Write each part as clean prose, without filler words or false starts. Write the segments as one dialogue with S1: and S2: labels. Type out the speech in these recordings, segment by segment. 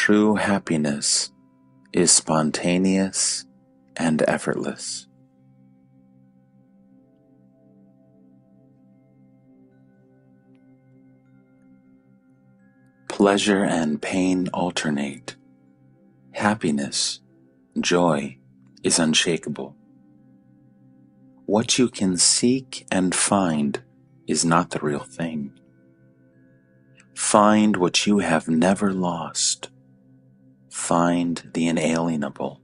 S1: True happiness is spontaneous and effortless. Pleasure and pain alternate. Happiness, joy, is unshakable. What you can seek and find is not the real thing. Find what you have never lost. Find the inalienable.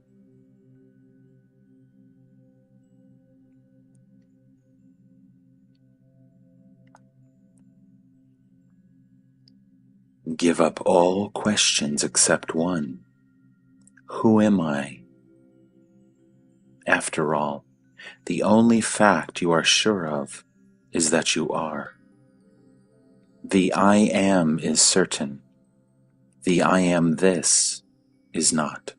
S1: Give up all questions except one. Who am I? After all, the only fact you are sure of is that you are. The I am is certain. The I am this is not.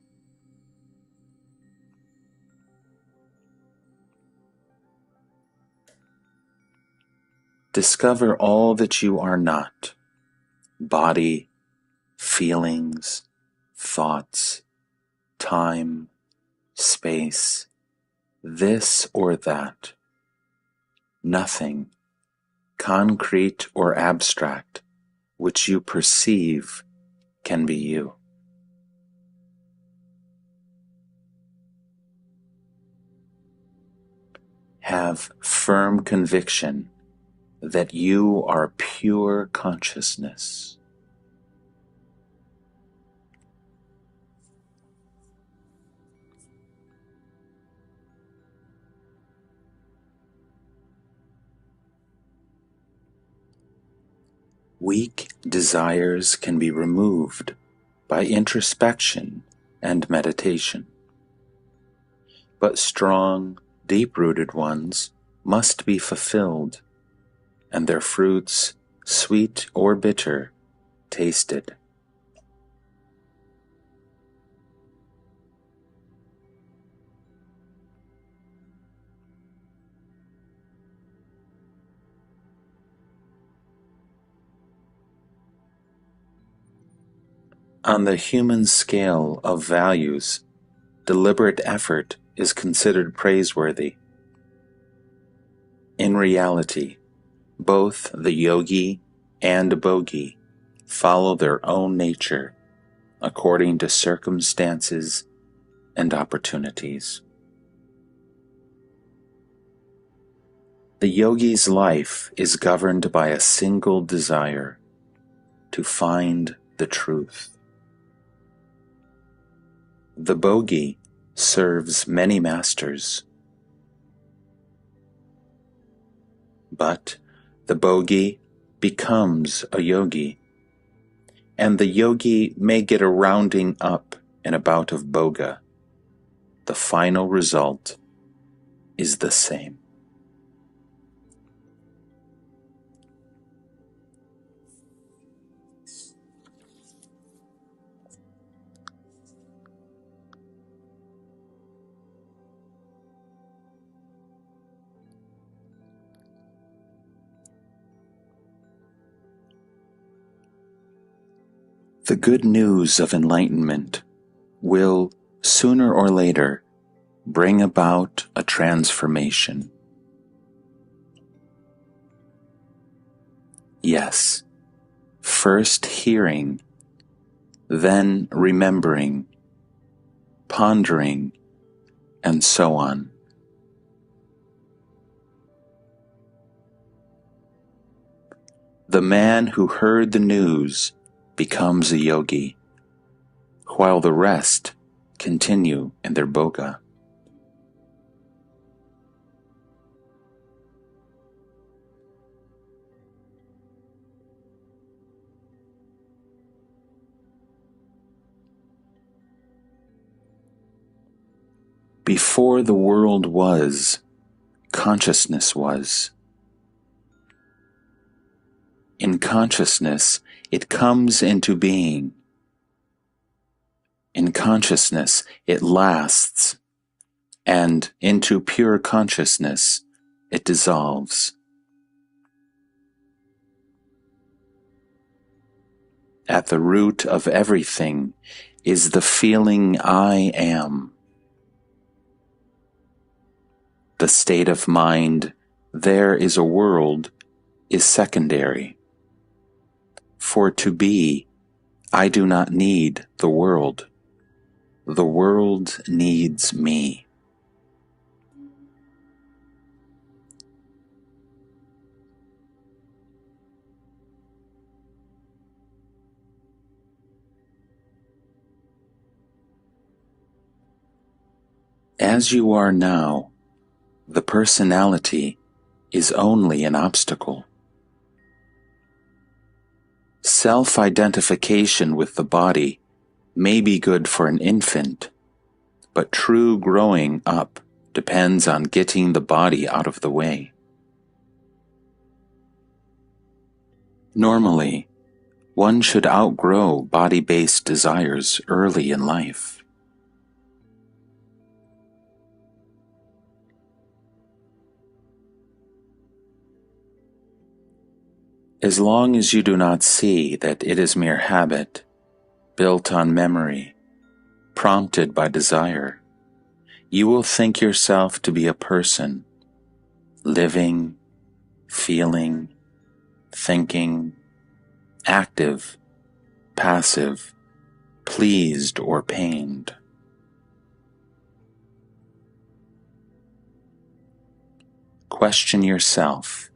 S1: Discover all that you are not. Body, feelings, thoughts, time, space, this or that. Nothing, concrete or abstract, which you perceive can be you. Have firm conviction that you are pure consciousness. Weak desires can be removed by introspection and meditation, but strong, deep-rooted ones must be fulfilled, and their fruits, sweet or bitter, tasted. On the human scale of values, deliberate effort is considered praiseworthy. In reality, both the yogi and bogi follow their own nature according to circumstances and opportunities. The yogi's life is governed by a single desire: to find the truth. The bogi serves many masters, but the bogi becomes a yogi, and the yogi may get a rounding up in a bout of boga. The final result is the same. The good news of enlightenment will, sooner or later, bring about a transformation. Yes, first hearing, then remembering, pondering, and so on. The man who heard the news becomes a yogi, while the rest continue in their boga. Before the world was, consciousness was. In consciousness, it comes into being. In consciousness, it lasts, and into pure consciousness, it dissolves. At the root of everything is the feeling I am. The state of mind, there is a world, is secondary. For to be, I do not need the world. The world needs me. As you are now, the personality is only an obstacle. Self-identification with the body may be good for an infant, but true growing up depends on getting the body out of the way. Normally, one should outgrow body-based desires early in life. As long as you do not see that it is mere habit, built on memory, prompted by desire, you will think yourself to be a person, living, feeling, thinking, active, passive, pleased or pained. Question yourself.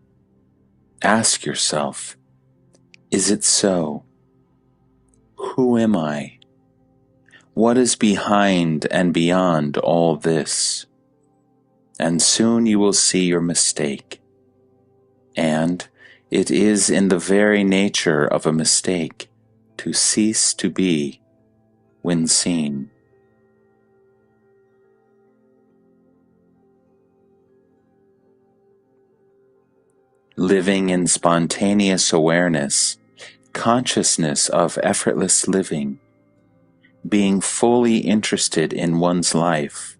S1: Ask yourself, is it so? Who am I? What is behind and beyond all this? And soon you will see your mistake. And it is in the very nature of a mistake to cease to be when seen. Living in spontaneous awareness, consciousness of effortless living, being fully interested in one's life,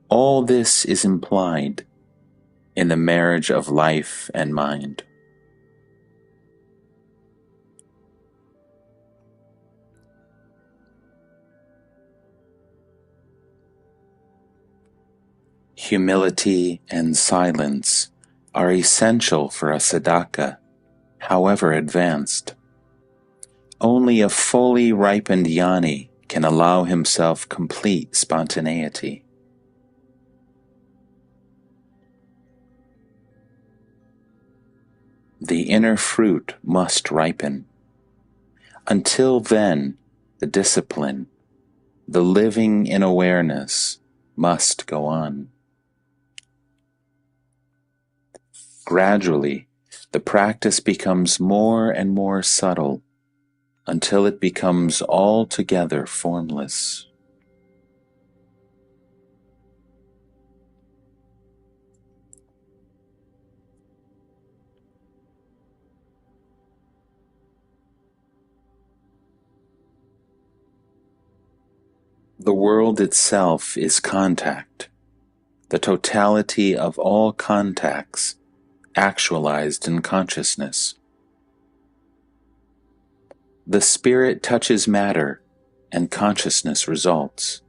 S1: all this is implied in the marriage of life and mind. Humility and silence are essential for a sadhaka, however advanced. Only a fully ripened jnani can allow himself complete spontaneity. The inner fruit must ripen. Until then, the discipline, the living in awareness, must go on. Gradually, the practice becomes more and more subtle until it becomes altogether formless. The world itself is contact, the totality of all contacts actualized in consciousness. The spirit touches matter, and consciousness results.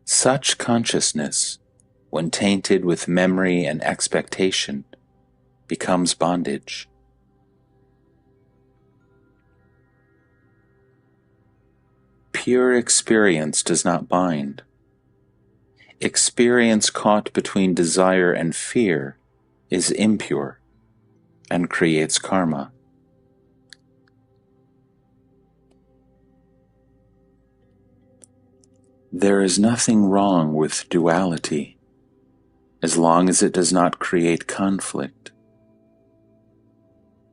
S1: Such consciousness, when tainted with memory and expectation, becomes bondage. Pure experience does not bind. Experience caught between desire and fear is impure and creates karma. There is nothing wrong with duality as long as it does not create conflict.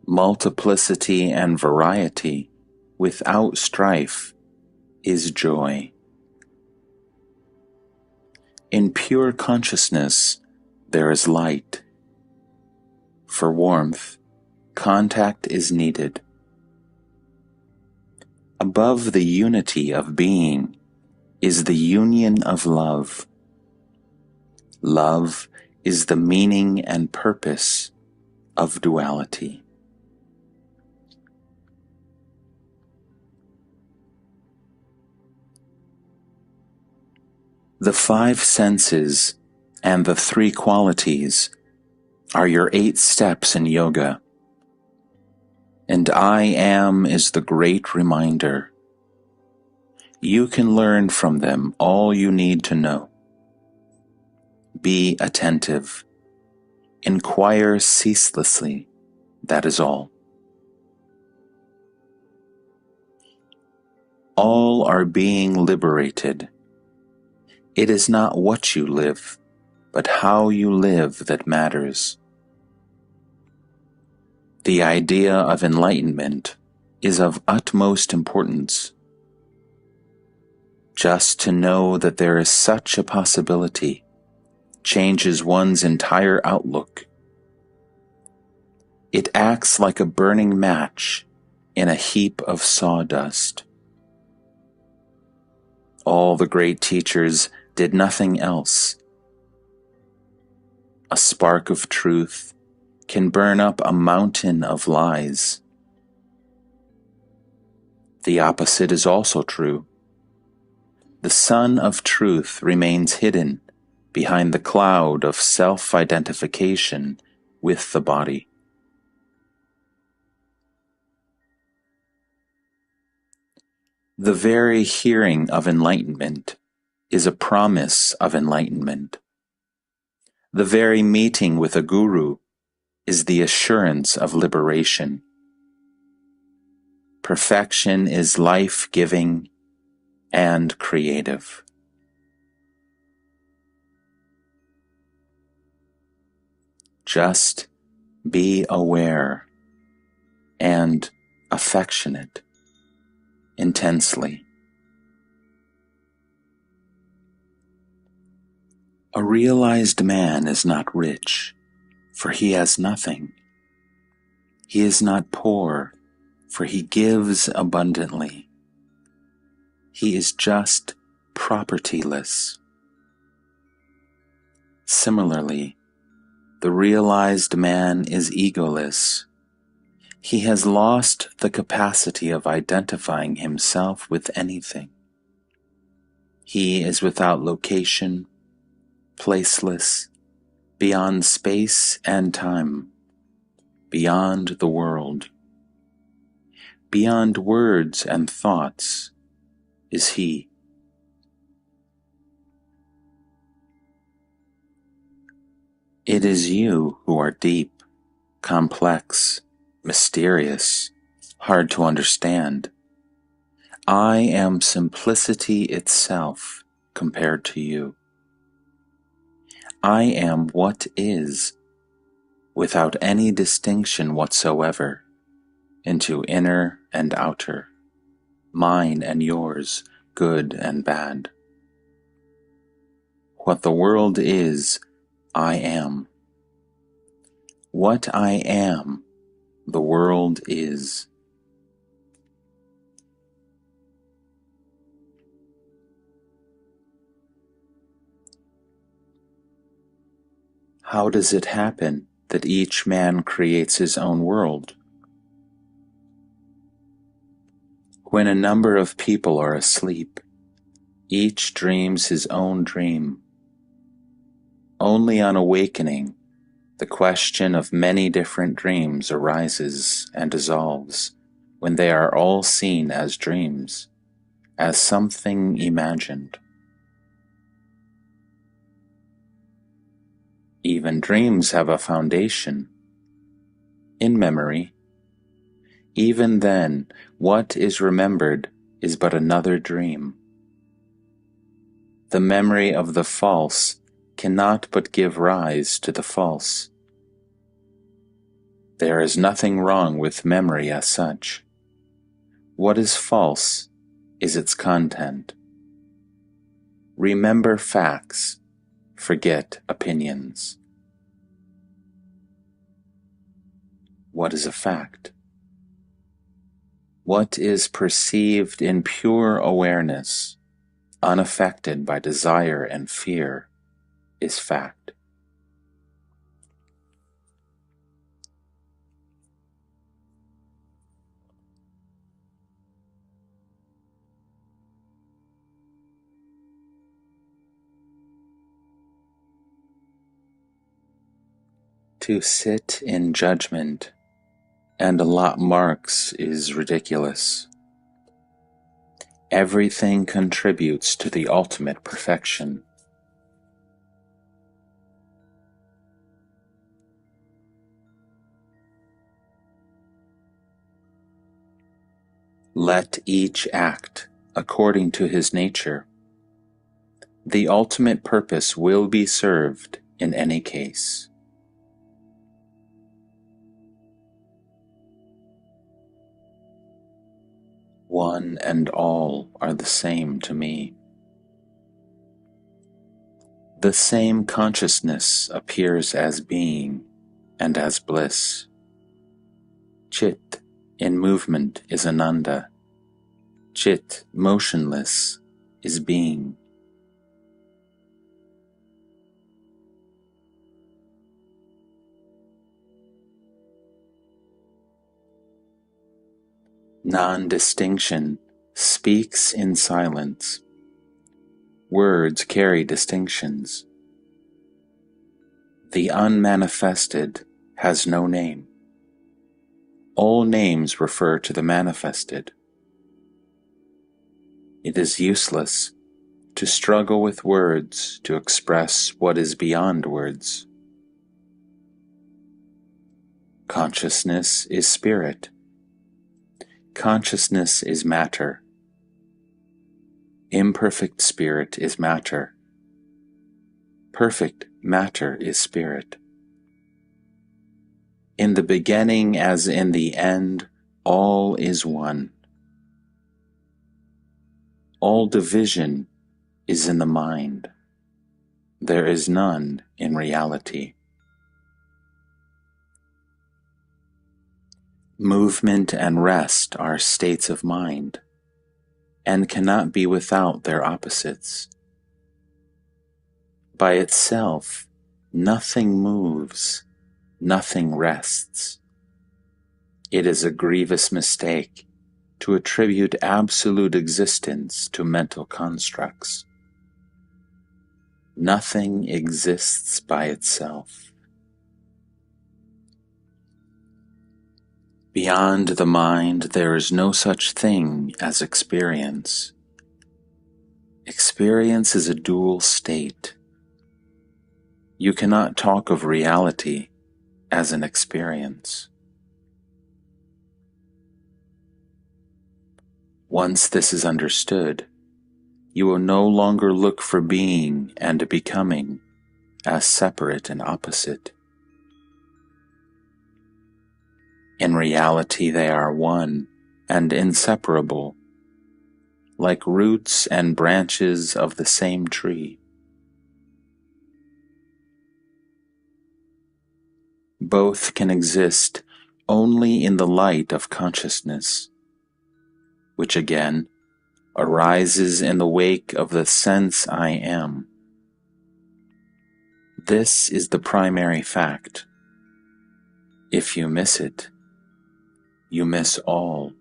S1: Multiplicity and variety without strife is joy. In pure consciousness, there is light. For warmth, contact is needed. Above the unity of being is the union of love. Love is the meaning and purpose of duality. The 5 senses and the 3 qualities are your 8 steps in yoga. And I am is the great reminder. You can learn from them all you need to know. Be attentive. Inquire ceaselessly. That is all. All are being liberated. It is not what you live, but how you live that matters. The idea of enlightenment is of utmost importance. Just to know that there is such a possibility changes one's entire outlook. It acts like a burning match in a heap of sawdust. All the great teachers did nothing else. A spark of truth can burn up a mountain of lies. The opposite is also true. The sun of truth remains hidden behind the cloud of self-identification with the body. The very hearing of enlightenment is a promise of enlightenment. The very meeting with a guru is the assurance of liberation. Perfection is life-giving and creative. Just be aware and affectionate intensely. A realized man is not rich, for he has nothing. He is not poor, for he gives abundantly. He is just propertyless. Similarly, the realized man is egoless. He has lost the capacity of identifying himself with anything. He is without location, placeless, beyond space and time, beyond the world. Beyond words and thoughts is he. It is you who are deep, complex, mysterious, hard to understand. I am simplicity itself compared to you. I am what is, without any distinction whatsoever, into inner and outer, mine and yours, good and bad. What the world is, I am. What I am, the world is. How does it happen that each man creates his own world? When a number of people are asleep, each dreams his own dream. Only on awakening, the question of many different dreams arises and dissolves when they are all seen as dreams, as something imagined. Even dreams have a foundation, in memory. Even then, what is remembered is but another dream. The memory of the false cannot but give rise to the false. There is nothing wrong with memory as such. What is false is its content. Remember facts, forget opinions. What is a fact? What is perceived in pure awareness, unaffected by desire and fear, is fact. To sit in judgment and allot marks is ridiculous. Everything contributes to the ultimate perfection. Let each act according to his nature. The ultimate purpose will be served in any case. One and all are the same to me. The same consciousness appears as being and as bliss. Chit in movement is Ananda. Chit motionless is being. Non-distinction speaks in silence. Words carry distinctions. The unmanifested has no name. All names refer to the manifested. It is useless to struggle with words to express what is beyond words. Consciousness is spirit. Consciousness is matter. Imperfect spirit is matter. Perfect matter is spirit. In the beginning as in the end, all is one. All division is in the mind. There is none in reality. Movement and rest are states of mind, and cannot be without their opposites. By itself, nothing moves, nothing rests. It is a grievous mistake to attribute absolute existence to mental constructs. Nothing exists by itself. Beyond the mind, there is no such thing as experience. Experience is a dual state. You cannot talk of reality as an experience. Once this is understood, you will no longer look for being and becoming as separate and opposite. In reality, they are one and inseparable, like roots and branches of the same tree. Both can exist only in the light of consciousness, which again arises in the wake of the sense I am. This is the primary fact. If you miss it, you miss all.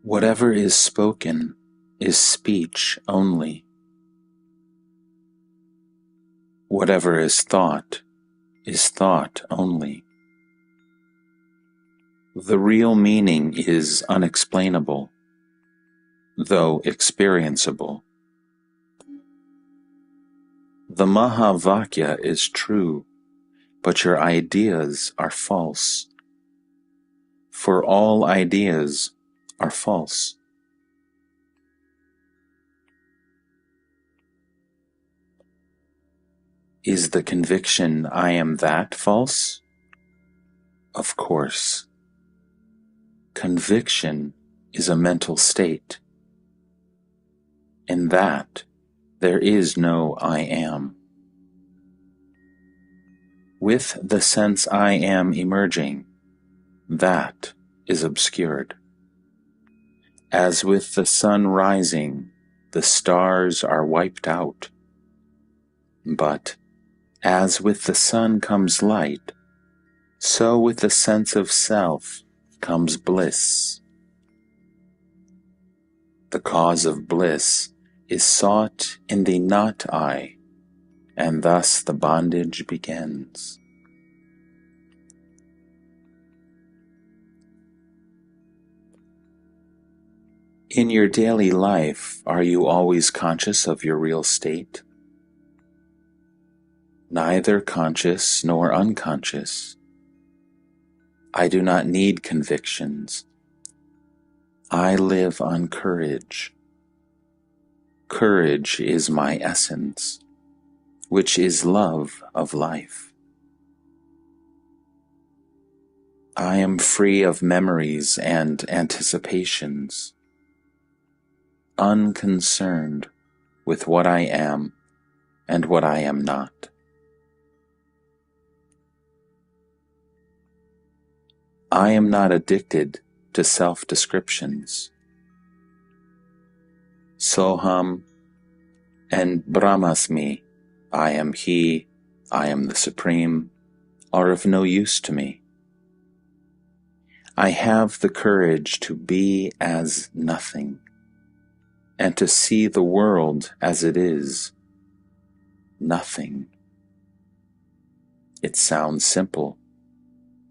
S1: Whatever is spoken is speech only. Whatever is thought only. The real meaning is unexplainable, though experienceable. The Mahavakya is true, but your ideas are false. For all ideas are false. Is the conviction I am that false? Of course. Conviction is a mental state. In that, there is no I am. With the sense I am emerging, that is obscured. As with the sun rising, the stars are wiped out. But, as with the sun comes light, so with the sense of self comes bliss. The cause of bliss is sought in the not I, and thus the bondage begins. In your daily life, are you always conscious of your real state? Neither conscious nor unconscious. I do not need convictions. I live on courage. Courage is my essence, which is love of life. I am free of memories and anticipations, unconcerned with what I am and what I am not. I am not addicted to self-descriptions. Soham and Brahmasmi, I am He, I am the Supreme, are of no use to me. I have the courage to be as nothing, and to see the world as it is, nothing. It sounds simple.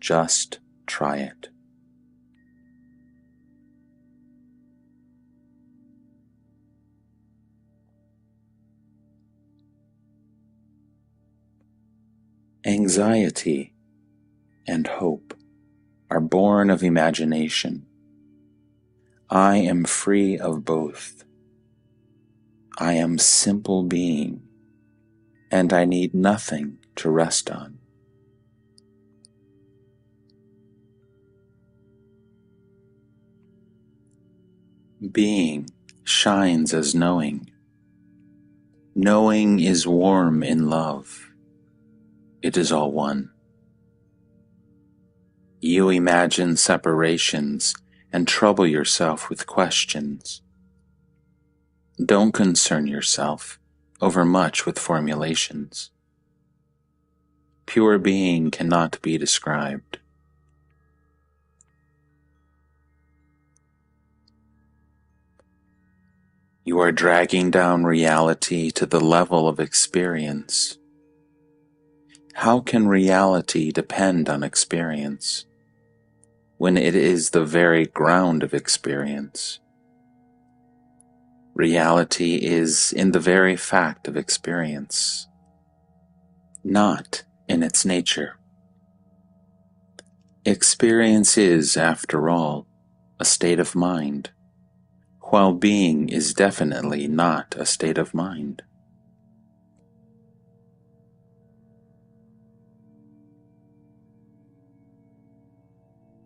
S1: Just try it. Anxiety and hope are born of imagination. I am free of both. I am simple being, and I need nothing to rest on. Being shines as knowing. Knowing is warm in love. It is all one. You imagine separations and trouble yourself with questions. Don't concern yourself overmuch with formulations. Pure being cannot be described. You are dragging down reality to the level of experience. How can reality depend on experience when it is the very ground of experience? Reality is in the very fact of experience, not in its nature. Experience is, after all, a state of mind, while being is definitely not a state of mind.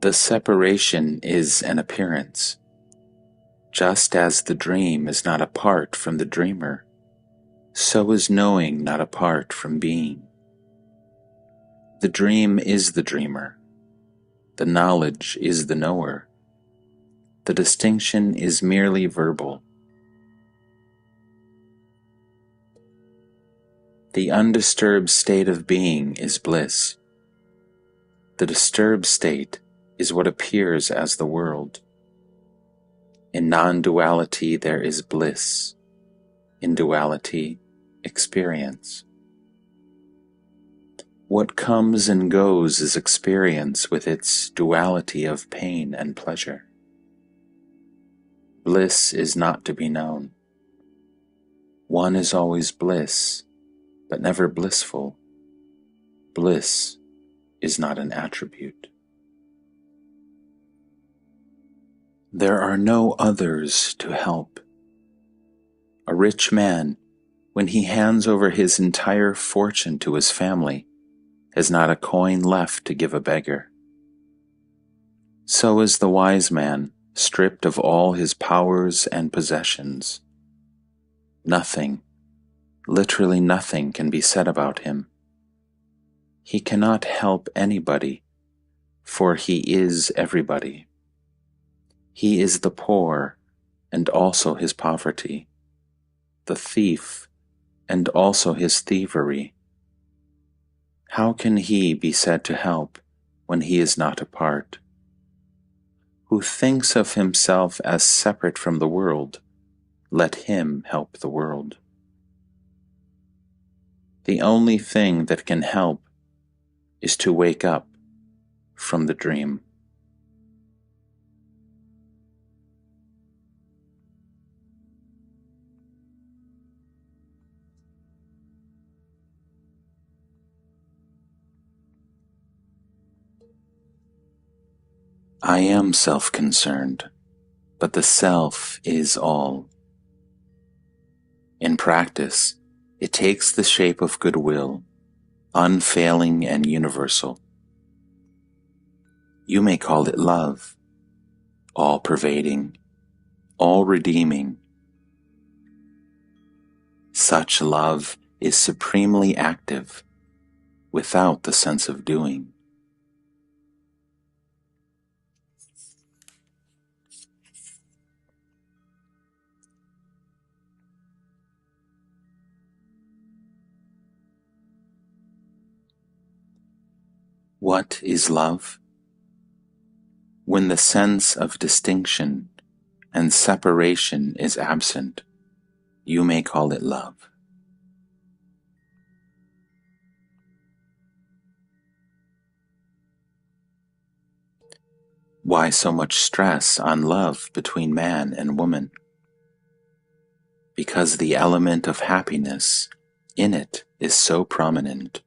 S1: The separation is an appearance, just as the dream is not apart from the dreamer, so is knowing not apart from being. The dream is the dreamer, the knowledge is the knower. The distinction is merely verbal. The undisturbed state of being is bliss. The disturbed state is what appears as the world. In non-duality there is bliss. In duality, experience. What comes and goes is experience with its duality of pain and pleasure. Bliss is not to be known. One is always bliss, but never blissful. Bliss is not an attribute. There are no others to help. A rich man, when he hands over his entire fortune to his family, has not a coin left to give a beggar. So is the wise man, stripped of all his powers and possessions. Nothing, literally nothing, can be said about him. He cannot help anybody, for he is everybody. He is the poor and also his poverty, the thief and also his thievery. How can he be said to help when he is not apart? who thinks of himself as separate from the world, let him help the world. The only thing that can help is to wake up from the dream. I am self-concerned, but the self is all. In practice, it takes the shape of goodwill, unfailing and universal. You may call it love, all-pervading, all-redeeming. Such love is supremely active, without the sense of doing. What is love? When the sense of distinction and separation is absent, you may call it love. Why so much stress on love between man and woman? Because the element of happiness in it is so prominent.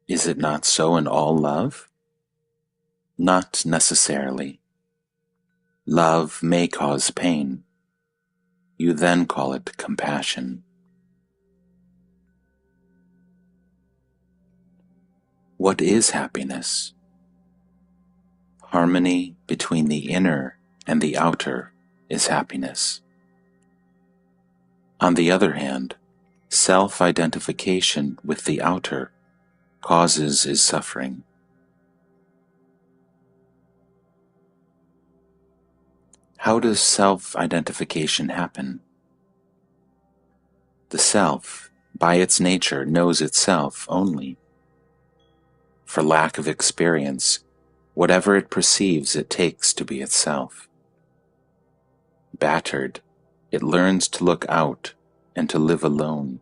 S1: Is it not so in all love? Not necessarily. Love may cause pain. You then call it compassion. What is happiness? Harmony between the inner and the outer is happiness. On the other hand, self-identification with the outer causes is suffering. How does self-identification happen? The self, by its nature, knows itself only. For lack of experience, whatever it perceives it takes to be itself. Battered, it learns to look out and to live alone.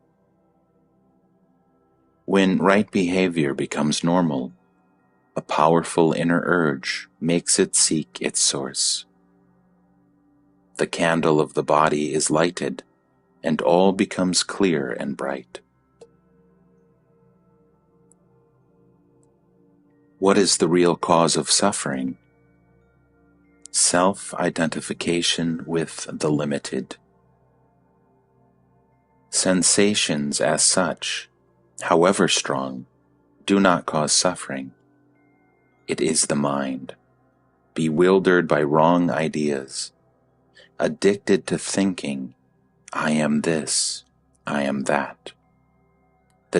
S1: When right behavior becomes normal, a powerful inner urge makes it seek its source. The candle of the body is lighted, and all becomes clear and bright. What is the real cause of suffering? Self-identification with the limited. Sensations as such, however strong, do not cause suffering. It is the mind, bewildered by wrong ideas, addicted to thinking, I am this, I am that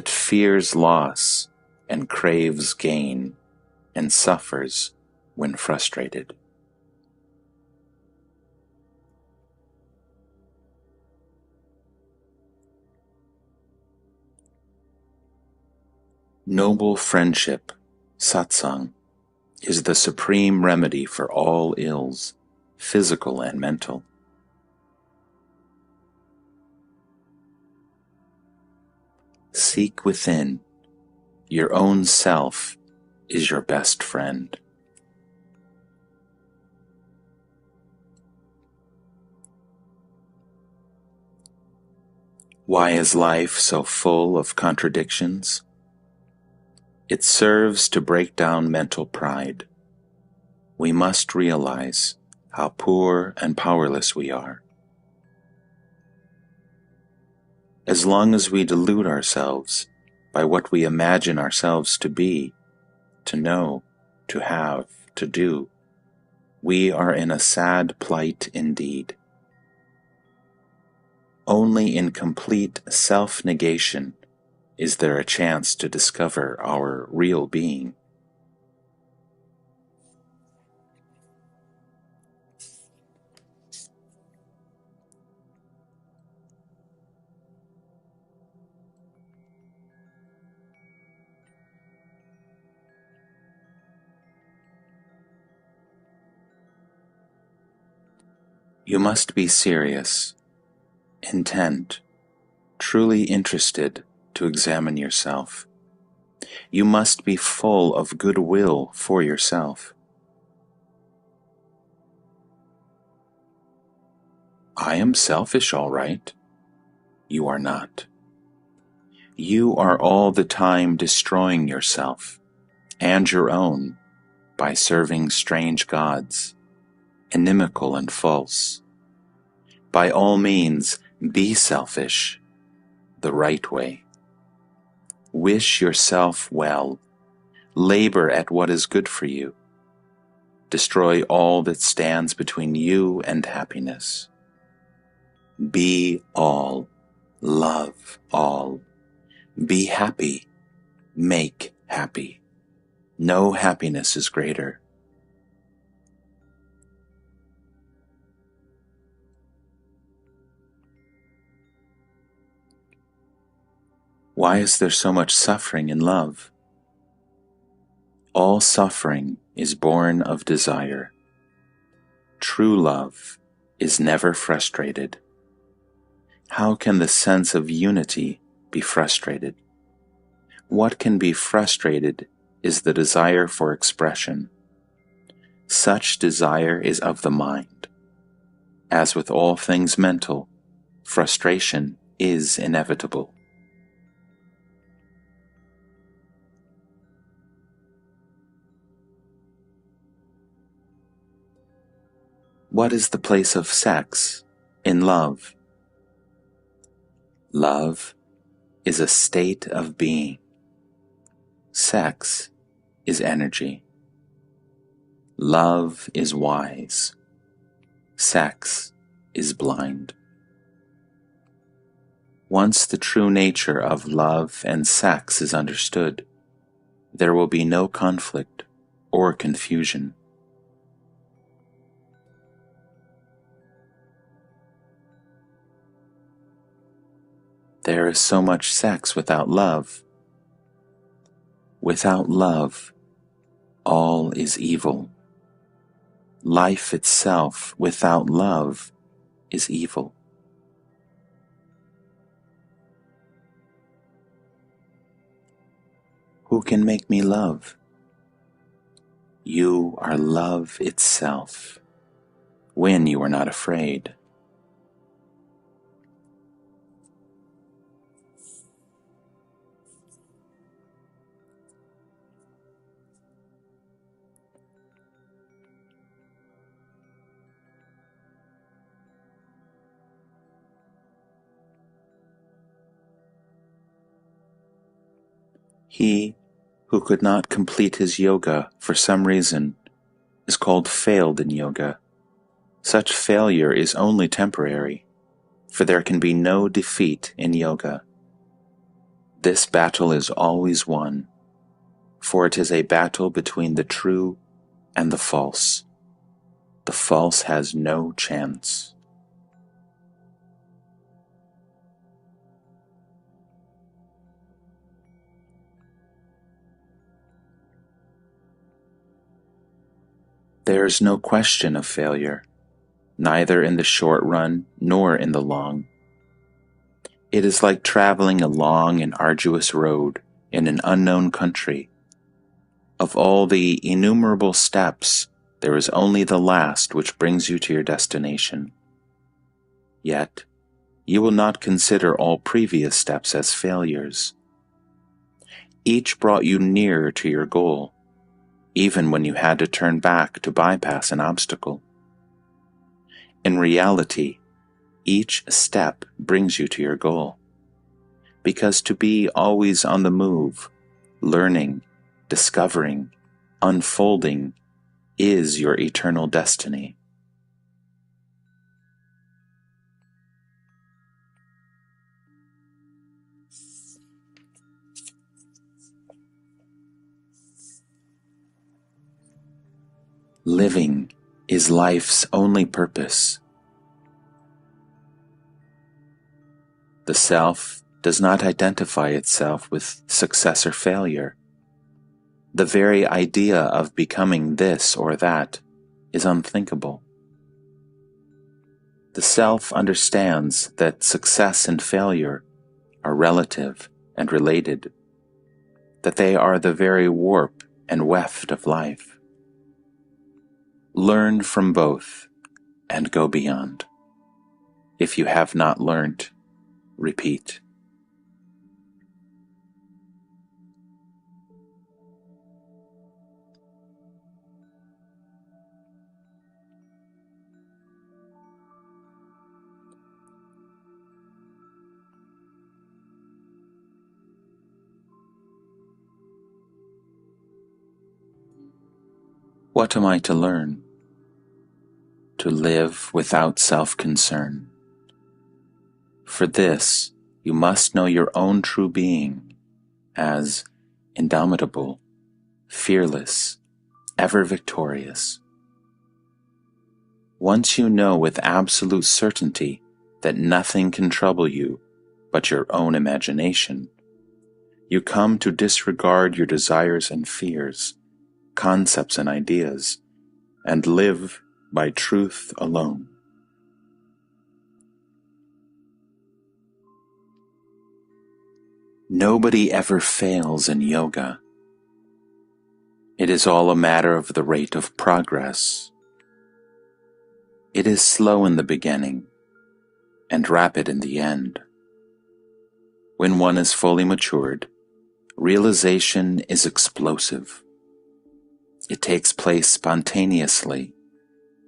S1: fears loss and craves gain and suffers when frustrated. Noble friendship, satsang, is the supreme remedy for all ills, physical and mental. Seek within. Your own self is your best friend. Why is life so full of contradictions? It serves to break down mental pride. We must realize how poor and powerless we are. As long as we delude ourselves by what we imagine ourselves to be, to know, to have, to do, we are in a sad plight indeed. Only in complete self-negation is there a chance to discover our real being. You must be serious, intent, truly interested to examine yourself. You must be full of goodwill for yourself. I am selfish, all right. You are not. You are all the time destroying yourself and your own by serving strange gods, inimical and false. By all means, be selfish, the right way. Wish yourself well. Labor at what is good for you. Destroy all that stands between you and happiness. Be all. Love all. Be happy. Make happy. No happiness is greater. Why is there so much suffering in love? All suffering is born of desire. True love is never frustrated. How can the sense of unity be frustrated? What can be frustrated is the desire for expression. Such desire is of the mind. As with all things mental, frustration is inevitable. What is the place of sex in love? Love is a state of being. Sex is energy. Love is wise. Sex is blind. Once the true nature of love and sex is understood, there will be no conflict or confusion. There is so much sex without love. Without love, all is evil. Life itself without love is evil. Who can make me love? You are love itself, when you are not afraid. He who could not complete his yoga for some reason is called failed in yoga. Such failure is only temporary, for there can be no defeat in yoga. This battle is always won, for it is a battle between the true and the false. The false has no chance. There is no question of failure, neither in the short run nor in the long. It is like traveling a long and arduous road in an unknown country. Of all the innumerable steps, there is only the last which brings you to your destination. Yet, you will not consider all previous steps as failures. Each brought you nearer to your goal, even when you had to turn back to bypass an obstacle. In reality, each step brings you to your goal, because to be always on the move, learning, discovering, unfolding, is your eternal destiny. Living is life's only purpose. The self does not identify itself with success or failure. The very idea of becoming this or that is unthinkable. The self understands that success and failure are relative and related, that they are the very warp and weft of life. Learn from both and go beyond. If you have not learnt, repeat. What am I to learn? To live without self-concern. For this, you must know your own true being as indomitable, fearless, ever victorious. Once you know with absolute certainty that nothing can trouble you but your own imagination, you come to disregard your desires and fears, concepts and ideas, and live by truth alone. Nobody ever fails in yoga. It is all a matter of the rate of progress. It is slow in the beginning and rapid in the end. When one is fully matured, realization is explosive. It takes place spontaneously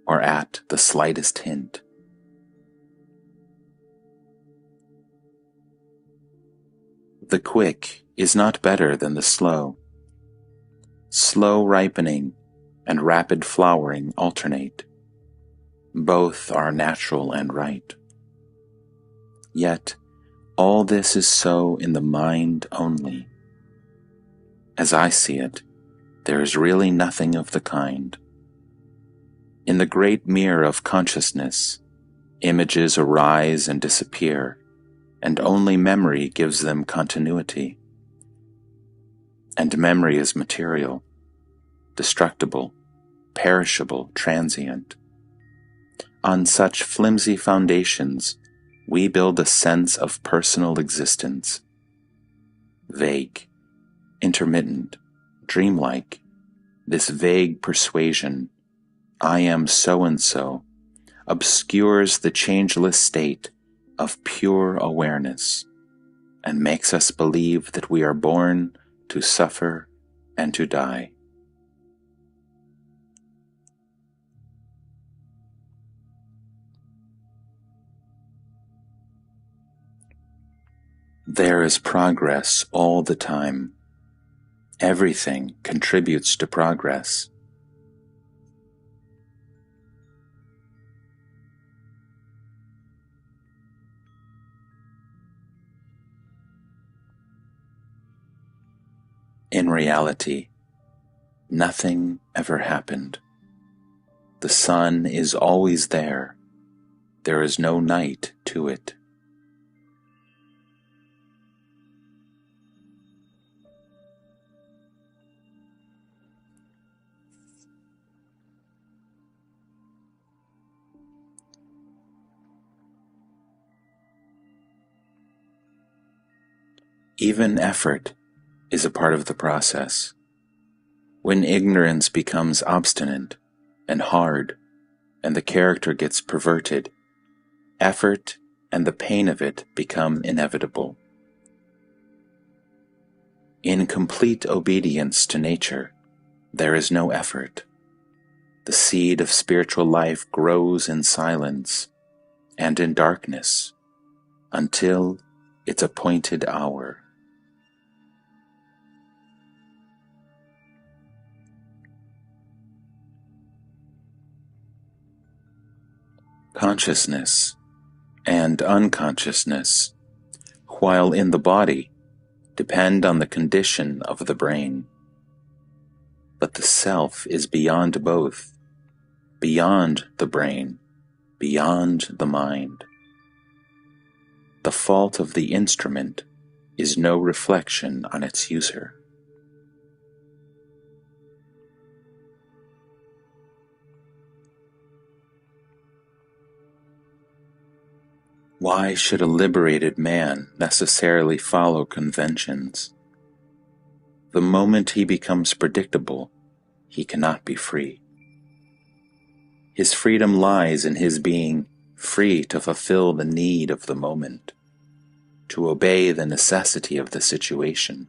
S1: or at the slightest hint. The quick is not better than the slow. Slow ripening and rapid flowering alternate. Both are natural and right. Yet, all this is so in the mind only. As I see it, there is really nothing of the kind. In the great mirror of consciousness, images arise and disappear, and only memory gives them continuity. And memory is material, destructible, perishable, transient. On such flimsy foundations, we build a sense of personal existence. Vague, intermittent, dreamlike, this vague persuasion, I am so-and-so, obscures the changeless state of pure awareness and makes us believe that we are born to suffer and to die. There is progress all the time. Everything contributes to progress. In reality, nothing ever happened. The sun is always there. There is no night to it. Even effort is a part of the process. When ignorance becomes obstinate and hard, and the character gets perverted, effort and the pain of it become inevitable. In complete obedience to nature, there is no effort. The seed of spiritual life grows in silence and in darkness until its appointed hour. Consciousness and unconsciousness, while in the body, depend on the condition of the brain. But the self is beyond both, beyond the brain, beyond the mind. The fault of the instrument is no reflection on its user. Why should a liberated man necessarily follow conventions? The moment he becomes predictable, he cannot be free. His freedom lies in his being free to fulfill the need of the moment, to obey the necessity of the situation,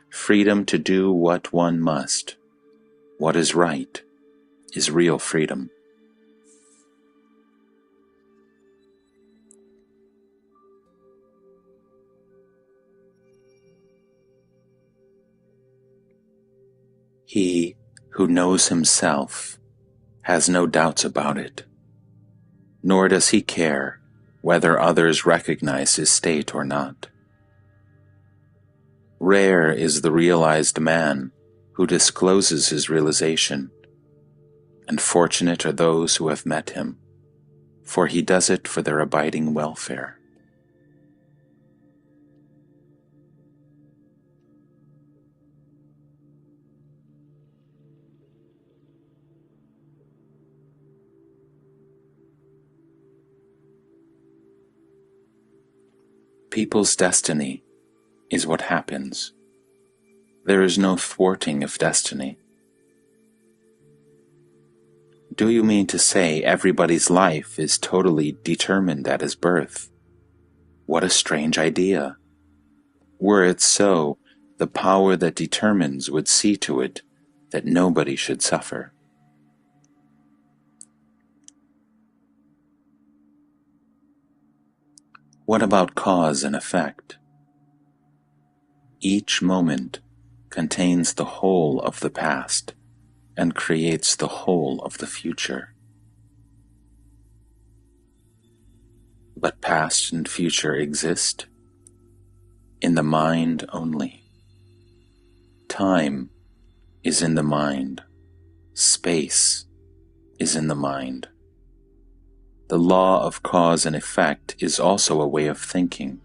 S1: freedom to do what one must. What is right is real freedom. He who knows himself has no doubts about it, nor does he care whether others recognize his state or not. Rare is the realized man who discloses his realization, and fortunate are those who have met him, for he does it for their abiding welfare. People's destiny is what happens. There is no thwarting of destiny. Do you mean to say everybody's life is totally determined at his birth? What a strange idea! Were it so, the power that determines would see to it that nobody should suffer. What about cause and effect? Each moment contains the whole of the past and creates the whole of the future. But past and future exist in the mind only. Time is in the mind. Space is in the mind. The law of cause and effect is also a way of thinking.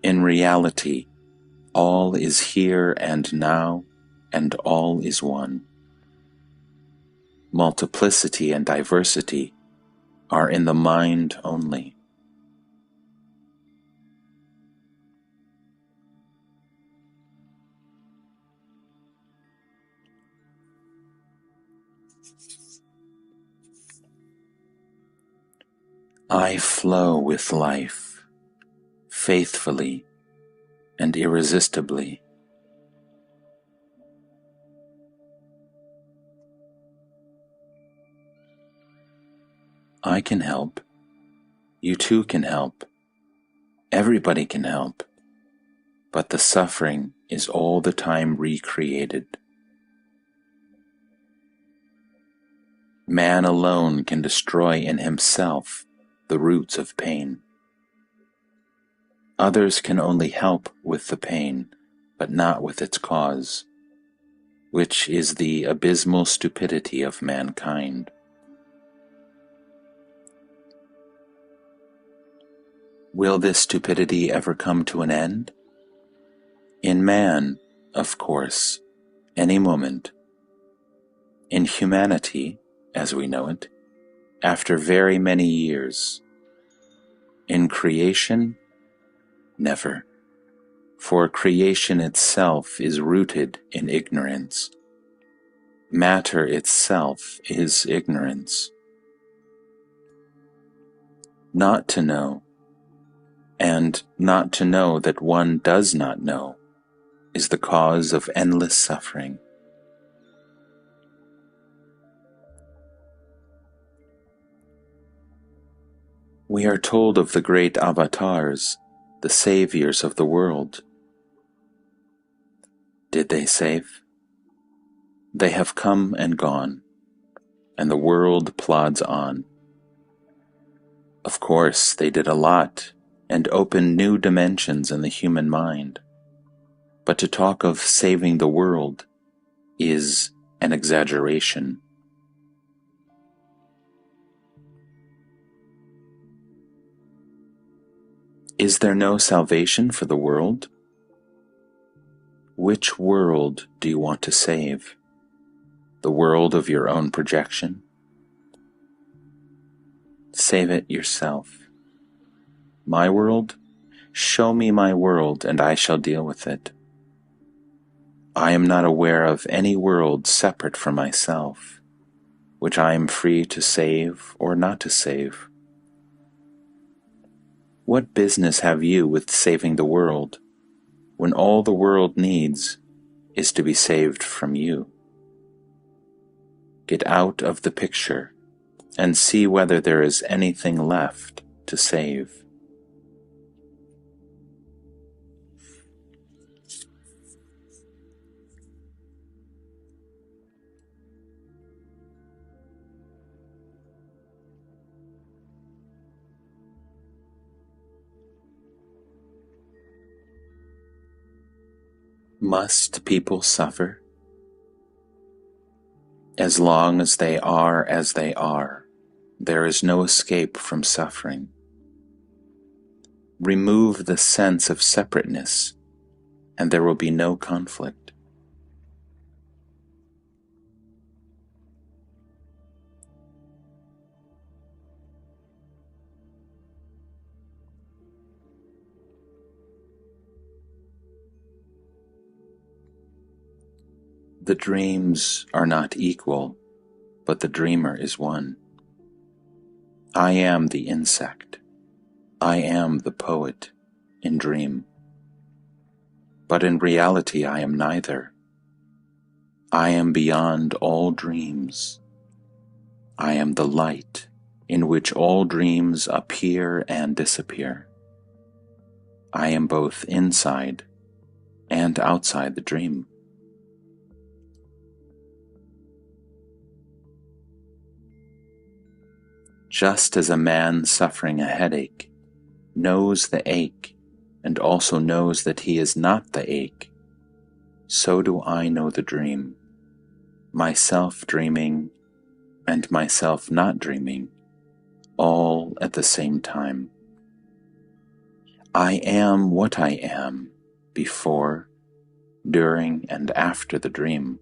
S1: In reality, all is here and now, and all is one. Multiplicity and diversity are in the mind only. I flow with life, faithfully and irresistibly. I can help. You too can help. Everybody can help. But the suffering is all the time recreated. Man alone can destroy in himself the roots of pain. Others can only help with the pain, but not with its cause, which is the abysmal stupidity of mankind. Will this stupidity ever come to an end? In man, of course, any moment. In humanity, as we know it, after very many years. In creation, never, for creation itself is rooted in ignorance. Matter itself is ignorance. Not to know, and not to know that one does not know, is the cause of endless suffering. We are told of the great avatars, the saviors of the world. Did they save? They have come and gone, and the world plods on. Of course, they did a lot and opened new dimensions in the human mind. But to talk of saving the world is an exaggeration. Is there no salvation for the world? Which world do you want to save? The world of your own projection? Save it yourself. My world? Show me my world, and I shall deal with it. I am not aware of any world separate from myself, which I am free to save or not to save. What business have you with saving the world, when all the world needs is to be saved from you? Get out of the picture and see whether there is anything left to save. Must people suffer? As long as they are as they are, there is no escape from suffering. Remove the sense of separateness, and there will be no conflict. The dreams are not equal, but the dreamer is one. I am the insect. I am the poet in dream. But in reality I am neither. I am beyond all dreams. I am the light in which all dreams appear and disappear. I am both inside and outside the dream. Just as a man suffering a headache knows the ache and also knows that he is not the ache, so do I know the dream, myself dreaming and myself not dreaming, all at the same time. I am what I am before, during, and after the dream.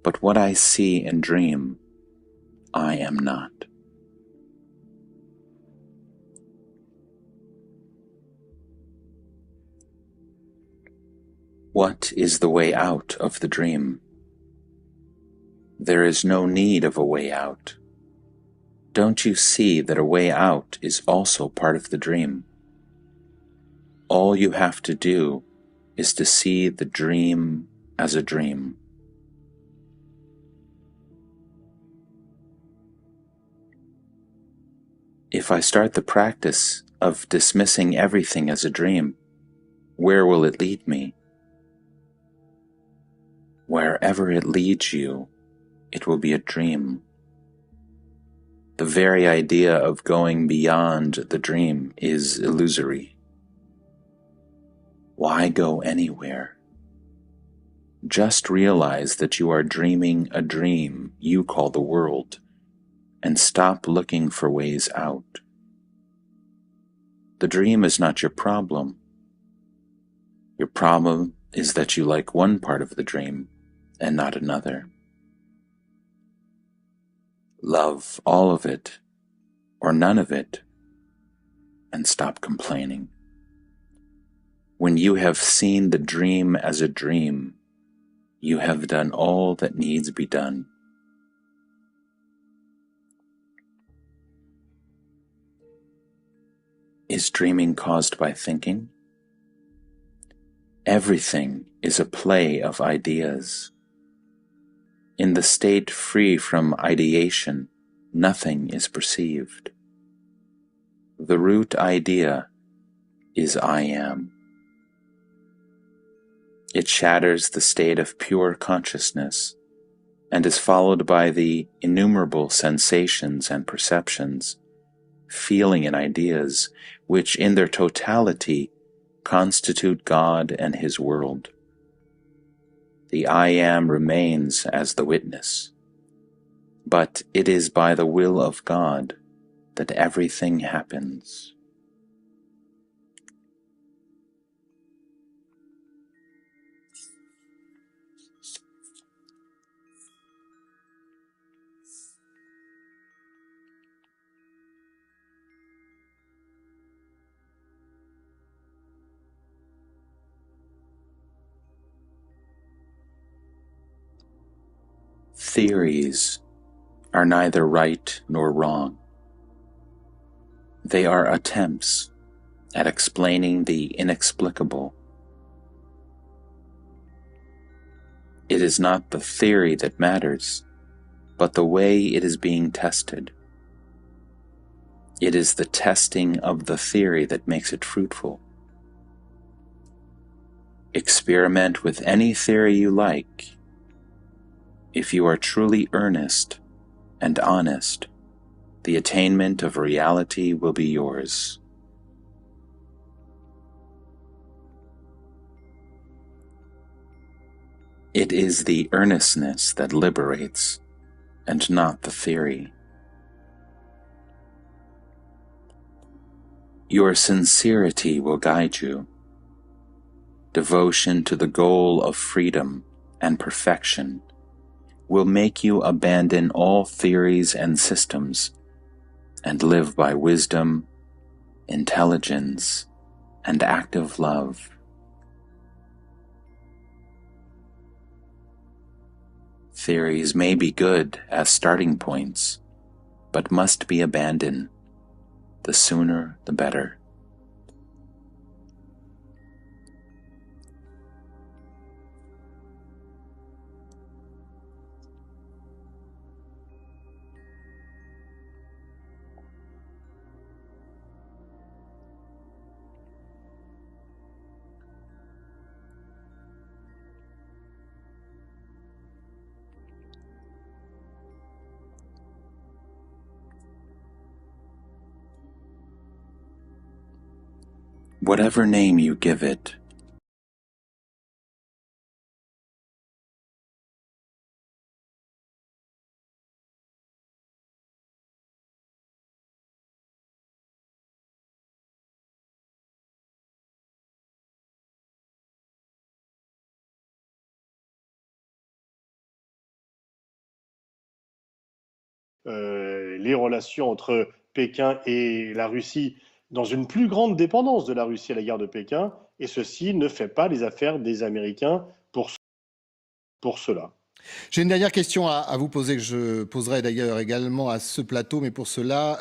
S1: But what I see and dream, I am not. What is the way out of the dream? There is no need of a way out. Don't you see that a way out is also part of the dream? All you have to do is to see the dream as a dream. If I start the practice of dismissing everything as a dream, where will it lead me? Wherever it leads you, it will be a dream. The very idea of going beyond the dream is illusory. Why go anywhere? Just realize that you are dreaming a dream you call the world, and stop looking for ways out. The dream is not your problem. Your problem is that you like one part of the dream and not another. Love all of it or none of it, and stop complaining. When you have seen the dream as a dream, you have done all that needs be done. Is dreaming caused by thinking? Everything is a play of ideas. In the state free from ideation, nothing is perceived. The root idea is I am. It shatters the state of pure consciousness and is followed by the innumerable sensations and perceptions, feeling and ideas, which in their totality constitute God and His world. The I am remains as the witness, but it is by the will of God that everything happens. theories are neither right nor wrong. They are attempts at explaining the inexplicable. It is not the theory that matters, but the way it is being tested. It is the testing of the theory that makes it fruitful. Experiment with any theory you like. If you are truly earnest and honest, the attainment of reality will be yours. It is the earnestness that liberates, and not the theory. Your sincerity will guide you. Devotion to the goal of freedom and perfection will make you abandon all theories and systems and live by wisdom, intelligence, and active love. Theories may be good as starting points, but must be abandoned. The sooner, the better. Whatever name you give it,
S2: les relations entre Pékin et la Russie dans une plus grande dépendance de la Russie à l'égard de Pékin, et ceci ne fait pas les affaires des Américains pour cela.
S3: J'ai une dernière question à vous poser, que je poserai d'ailleurs également à ce plateau, mais pour cela,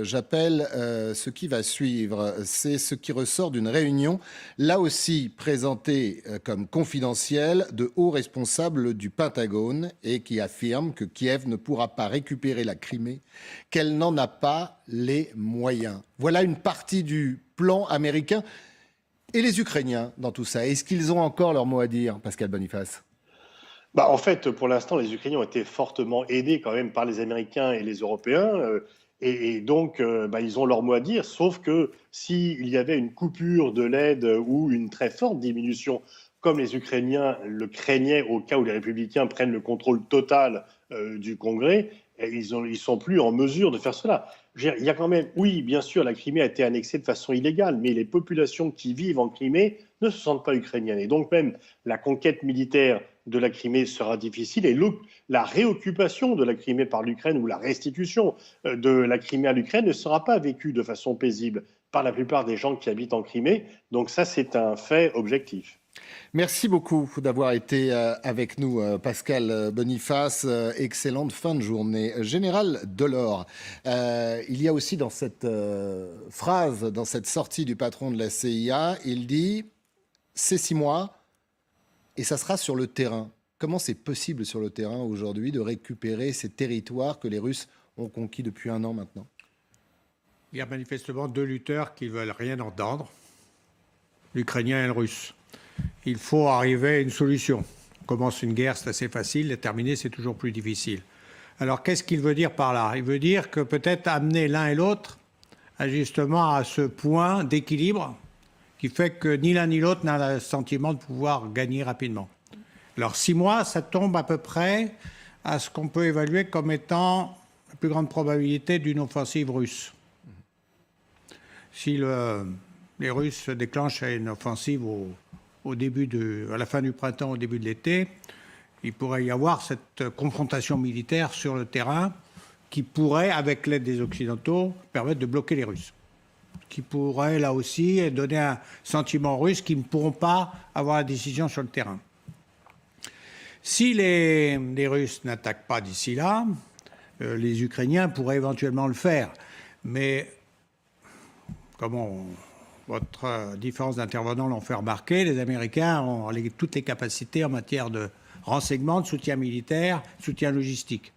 S3: j'appelle ce qui va suivre. C'est ce qui ressort d'une réunion, là aussi présentée comme confidentielle, de hauts responsables du Pentagone, et qui affirme que Kiev ne pourra pas récupérer la Crimée, qu'elle n'en a pas les moyens. Voilà une partie du plan américain. Et les Ukrainiens dans tout ça, est-ce qu'ils ont encore leur mot à dire, Pascal Boniface ?
S2: En fait, pour l'instant, les Ukrainiens ont été fortement aidés quand même par les Américains et les Européens. Et donc, ils ont leur mot à dire, sauf que s'il y avait une coupure de l'aide ou une très forte diminution, comme les Ukrainiens le craignaient au cas où les Républicains prennent le contrôle total du Congrès, ils ne sont plus en mesure de faire cela. Il y a quand même, oui, bien sûr, la Crimée a été annexée de façon illégale, mais les populations qui vivent en Crimée ne se sentent pas ukrainiennes. Et donc même la conquête militaire de la Crimée sera difficile, et la réoccupation de la Crimée par l'Ukraine ou la restitution de la Crimée à l'Ukraine ne sera pas vécue de façon paisible par la plupart des gens qui habitent en Crimée. Donc ça, c'est un fait objectif.
S3: Merci beaucoup d'avoir été avec nous, Pascal Boniface. Excellente fin de journée. Général Delors, il y a aussi dans cette phrase, dans cette sortie du patron de la CIA, il dit « c'est 6 mois ». Et ça sera sur le terrain. Comment c'est possible sur le terrain aujourd'hui de récupérer ces territoires que les Russes ont conquis depuis 1 an maintenant ?
S4: Il y a manifestement 2 lutteurs qui ne veulent rien entendre, l'Ukrainien et le Russe. Il faut arriver à une solution. On commence une guerre, c'est assez facile, la terminer, c'est toujours plus difficile. Alors qu'est-ce qu'il veut dire par là ? Il veut dire que peut-être amener l'un et l'autre justement à ce point d'équilibre qui fait que ni l'un ni l'autre n'a le sentiment de pouvoir gagner rapidement. Alors 6 mois, ça tombe à peu près à ce qu'on peut évaluer comme étant la plus grande probabilité d'une offensive russe. Si les Russes déclenchent une offensive à la fin du printemps, au début de l'été, il pourrait y avoir cette confrontation militaire sur le terrain qui pourrait, avec l'aide des Occidentaux, permettre de bloquer les Russes. Qui pourrait, là aussi, donner un sentiment aux Russes qu'ils ne pourront pas avoir la décision sur le terrain. Si les Russes n'attaquent pas d'ici là, les Ukrainiens pourraient éventuellement le faire. Mais, votre différence d'intervenants l'ont fait remarquer, les Américains ont toutes les capacités en matière de renseignement, de soutien militaire, soutien logistique.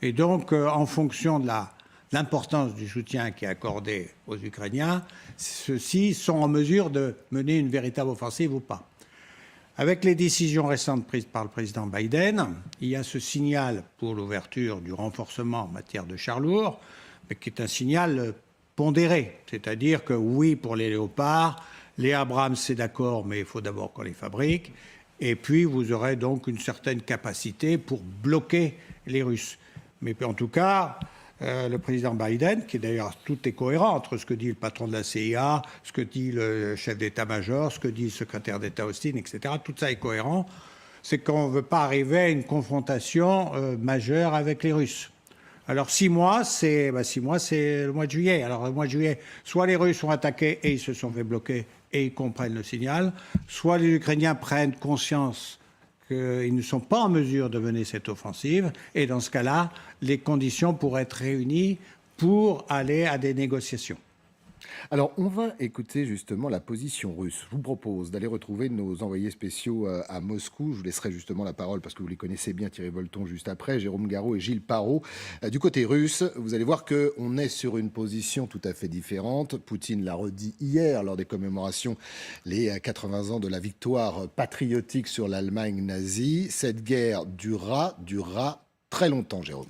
S4: Et donc, en fonction de l'importance du soutien qui est accordé aux Ukrainiens, ceux-ci sont en mesure de mener une véritable offensive ou pas. Avec les décisions récentes prises par le président Biden, il y a ce signal pour l'ouverture du renforcement en matière de chars lourds, mais qui est un signal pondéré. C'est-à-dire que oui, pour les Léopards, les Abrams, c'est d'accord, mais il faut d'abord qu'on les fabrique. Et puis, vous aurez donc une certaine capacité pour bloquer les Russes. Mais en tout cas, le président Biden, qui d'ailleurs tout est cohérent entre ce que dit le patron de la CIA, ce que dit le chef d'état-major, ce que dit le secrétaire d'État Austin, etc., tout ça est cohérent, c'est qu'on ne veut pas arriver à une confrontation majeure avec les Russes. Alors 6 mois, c'est le mois de juillet. Alors le mois de juillet, soit les Russes ont attaqué et ils se sont fait bloquer et ils comprennent le signal, soit les Ukrainiens prennent conscience qu'ils ne sont pas en mesure de mener cette offensive, et dans ce cas-là, les conditions pourraient être réunies pour aller à des négociations.
S3: Alors, on va écouter justement la position russe. Je vous propose d'aller retrouver nos envoyés spéciaux à Moscou. Je vous laisserai justement la parole parce que vous les connaissez bien, Thierry Volton, juste après, Jérôme Garraud et Gilles Parot. Du côté russe, vous allez voir qu'on est sur une position tout à fait différente. Poutine l'a redit hier lors des commémorations, les 80 ans de la victoire patriotique sur l'Allemagne nazie. Cette guerre durera très longtemps, Jérôme.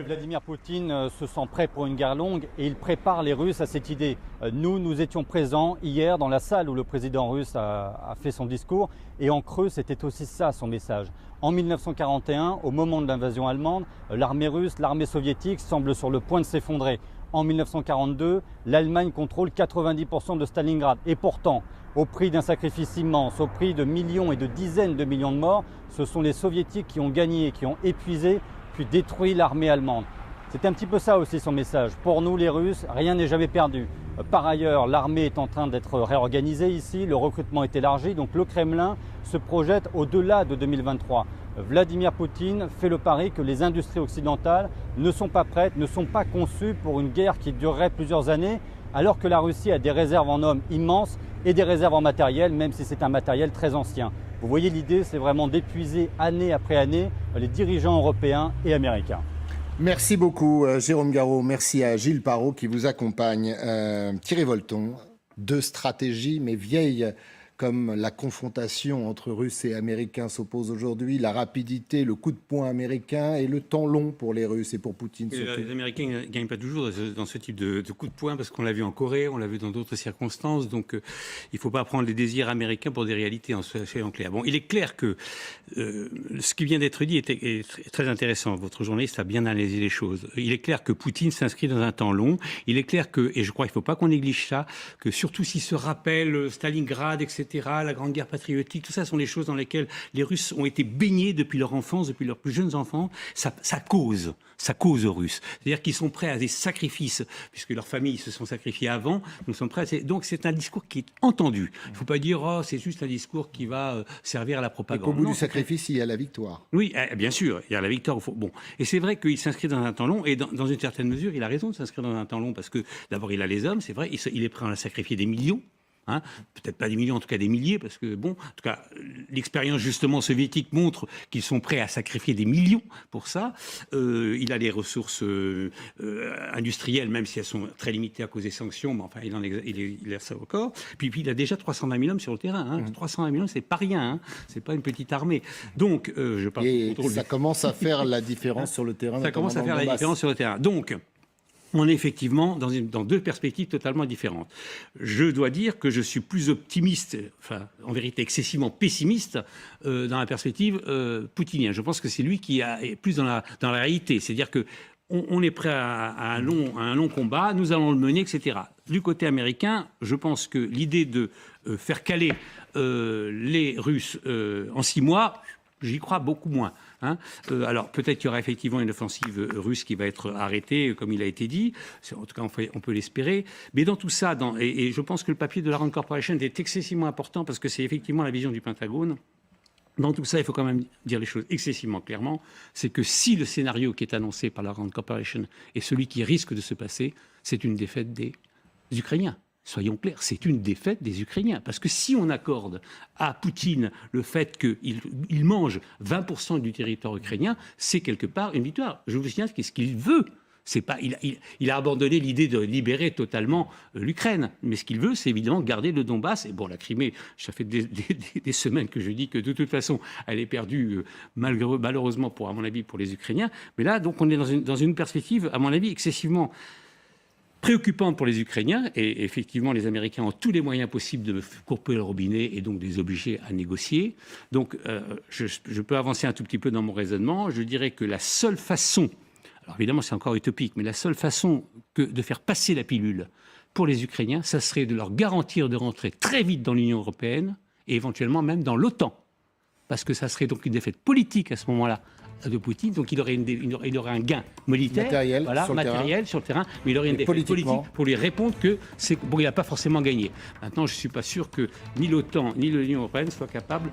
S5: Vladimir Poutine se sent prêt pour une guerre longue et il prépare les Russes à cette idée. Nous étions présents hier dans la salle où le président russe a fait son discours et en creux, c'était aussi ça son message. En 1941, au moment de l'invasion allemande, l'armée russe, l'armée soviétique semble sur le point de s'effondrer. En 1942, l'Allemagne contrôle 90% de Stalingrad. Et pourtant, au prix d'un sacrifice immense, au prix de millions et de dizaines de millions de morts, ce sont les soviétiques qui ont gagné, qui ont épuisé puis détruit l'armée allemande. C'est un petit peu ça aussi son message. Pour nous les Russes, rien n'est jamais perdu. Par ailleurs, l'armée est en train d'être réorganisée ici, le recrutement est élargi, donc le Kremlin se projette au-delà de 2023. Vladimir Poutine fait le pari que les industries occidentales ne sont pas prêtes, ne sont pas conçues pour une guerre qui durerait plusieurs années, alors que la Russie a des réserves en hommes immenses et des réserves en matériel, même si c'est un matériel très ancien. Vous voyez, l'idée, c'est vraiment d'épuiser année après année les dirigeants européens et américains.
S3: Merci beaucoup, Jérôme Garraud. Merci à Gilles Parot qui vous accompagne. Thierry Volton, deux stratégies, mais vieilles comme la confrontation entre Russes et Américains s'oppose aujourd'hui, la rapidité, le coup de poing américain et le temps long pour les Russes et pour Poutine.
S6: Les Américains ne gagnent pas toujours dans ce type de coup de poing parce qu'on l'a vu en Corée, on l'a vu dans d'autres circonstances. Donc il ne faut pas prendre les désirs américains pour des réalités, soyons clairs. Bon, il est clair que ce qui vient d'être dit est très intéressant. Votre journaliste a bien analysé les choses. Il est clair que Poutine s'inscrit dans un temps long. Il est clair que, et je crois qu'il ne faut pas qu'on néglige ça, que surtout s'il se rappelle Stalingrad, etc., la Grande Guerre patriotique, tout ça sont les choses dans lesquelles les Russes ont été baignés depuis leur enfance, depuis leurs plus jeunes enfants. Ça cause aux Russes. C'est-à-dire qu'ils sont prêts à des sacrifices, puisque leurs familles se sont sacrifiées avant. Nous sommes prêts donc c'est un discours qui est entendu. Il ne faut pas dire oh, c'est juste un discours qui va servir à la propagande.
S3: Et qu'au bout du sacrifice, il y a la victoire.
S6: Oui, bien sûr, il y a la victoire. Bon. Et c'est vrai qu'il s'inscrit dans un temps long, et dans une certaine mesure, il a raison de s'inscrire dans un temps long, parce que d'abord, il a les hommes, c'est vrai, il est prêt à sacrifier des millions. Hein, peut-être pas des millions, en tout cas des milliers, parce que bon, en tout cas, l'expérience justement soviétique montre qu'ils sont prêts à sacrifier des millions pour ça. Il a les ressources industrielles, même si elles sont très limitées à cause des sanctions, mais enfin, il a ça au corps. Puis il a déjà 320 000 hommes sur le terrain. Hein. 320 000 hommes, c'est pas rien. Hein. C'est pas une petite armée. Donc, je parle.
S3: Et ça commence à faire la différence sur le terrain.
S6: Ça commence à faire la différence sur le terrain. Donc. On est effectivement dans deux perspectives totalement différentes. Je dois dire que je suis plus optimiste, enfin en vérité excessivement pessimiste dans la perspective poutinienne. Je pense que c'est lui qui est plus dans la réalité. C'est-à-dire que on est prêt à un long combat, nous allons le mener, etc. Du côté américain, je pense que l'idée de faire caler les Russes en 6 mois, j'y crois beaucoup moins. Hein. Alors peut-être qu'il y aura effectivement une offensive russe qui va être arrêtée, comme il a été dit. En tout cas, on peut l'espérer. Mais dans tout ça, et je pense que le papier de la Rand Corporation est excessivement important parce que c'est effectivement la vision du Pentagone. Dans tout ça, il faut quand même dire les choses excessivement clairement, c'est que si le scénario qui est annoncé par la Rand Corporation est celui qui risque de se passer, c'est une défaite des Ukrainiens. Soyons clairs, c'est une défaite des Ukrainiens. Parce que si on accorde à Poutine le fait qu'il mange 20% du territoire ukrainien, c'est quelque part une victoire. Je vous signale qu'est-ce qu'il veut. C'est pas, il a abandonné l'idée de libérer totalement l'Ukraine. Mais ce qu'il veut, c'est évidemment garder le Donbass. Et bon, la Crimée, ça fait des semaines que je dis que de toute façon, elle est perdue, malheureusement, à mon avis, pour les Ukrainiens. Mais là, donc, on est dans une perspective, à mon avis, excessivement préoccupante pour les Ukrainiens. Et effectivement, les Américains ont tous les moyens possibles de couper le robinet et donc de les obliger à négocier. Donc, je peux avancer un tout petit peu dans mon raisonnement. Je dirais que la seule façon... Alors évidemment, c'est encore utopique, mais la seule façon de faire passer la pilule pour les Ukrainiens, ça serait de leur garantir de rentrer très vite dans l'Union européenne et éventuellement même dans l'OTAN. Parce que ça serait donc une défaite politique à ce moment-là de Poutine. Donc il aurait un gain militaire, matériel sur le terrain, mais il aurait une défaite politique pour lui répondre que il n'a pas forcément gagné. Maintenant, je ne suis pas sûr que ni l'OTAN ni l'Union européenne soient capables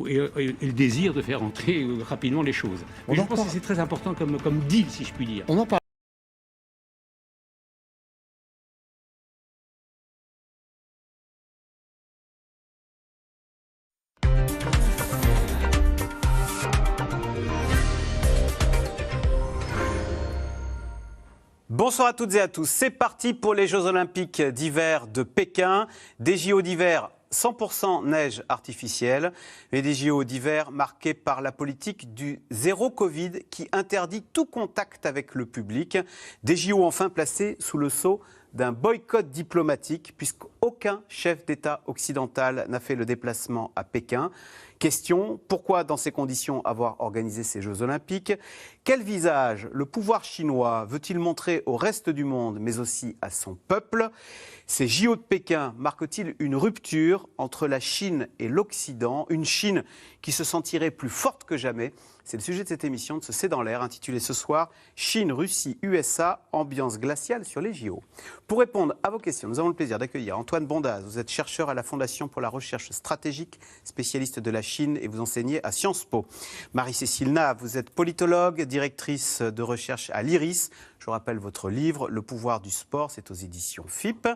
S6: et le désir de faire entrer rapidement les choses. Mais je pense que c'est très important comme deal, si je puis dire.
S3: On en parle.
S7: Bonsoir à toutes et à tous. C'est parti pour les Jeux Olympiques d'hiver de Pékin. Des JO d'hiver 100% neige artificielle, mais des JO d'hiver marqués par la politique du zéro Covid qui interdit tout contact avec le public. Des JO enfin placés sous le sceau d'un boycott diplomatique puisqu'aucun chef d'État occidental n'a fait le déplacement à Pékin. Question, pourquoi dans ces conditions avoir organisé ces Jeux Olympiques? Quel visage le pouvoir chinois veut-il montrer au reste du monde, mais aussi à son peuple? Ces JO de Pékin marquent-ils une rupture entre la Chine et l'Occident? Une Chine qui se sentirait plus forte que jamais? C'est le sujet de cette émission de ce C'est dans l'air, intitulée ce soir « Chine, Russie, USA, ambiance glaciale sur les JO ». Pour répondre à vos questions, nous avons le plaisir d'accueillir Antoine Bondaz. Vous êtes chercheur à la Fondation pour la recherche stratégique, spécialiste de la Chine et vous enseignez à Sciences Po. Marie-Cécile Nave, vous êtes politologue, directrice de recherche à l'IRIS. Je rappelle votre livre « Le pouvoir du sport », c'est aux éditions FIP.